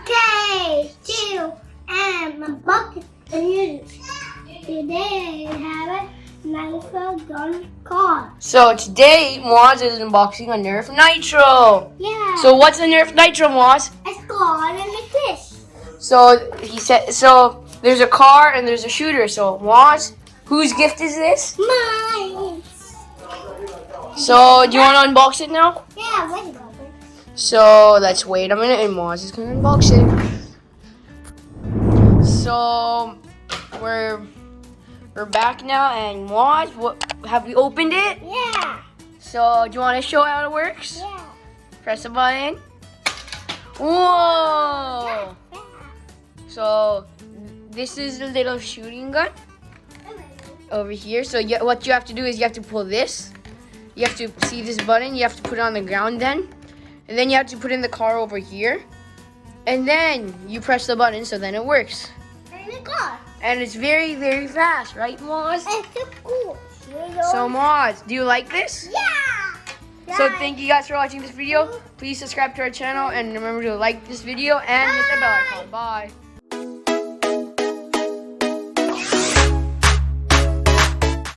K2M Unboxing and Reviews. Today I have a Nitro gun car. So today Muaz is unboxing a Nerf Nitro. Yeah. So what's a Nerf Nitro, Muaz? It's called a fish. So he said. So there's a car and there's a shooter. So Muaz, whose gift is this? Mine. So do you want to unbox it now? Yeah, wait a minute. So let's wait a minute and Muaz is gonna unbox it. So we're back now and Muaz, have we opened it? Yeah. So do you want to show how it works? Yeah. Press the button. Whoa! So this is the little shooting gun over here. So what you have to do is you have to pull this. You have to see this button. You have to put it on the ground then. And then you have to put in the car over here. And then you press the button so then it works. And the car. And it's very, very fast, right, Muaz? It's so cool. So Muaz, do you like this? Yeah. So thank you guys for watching this video. Please subscribe to our channel and remember to like this video and hit the bell icon. Bye.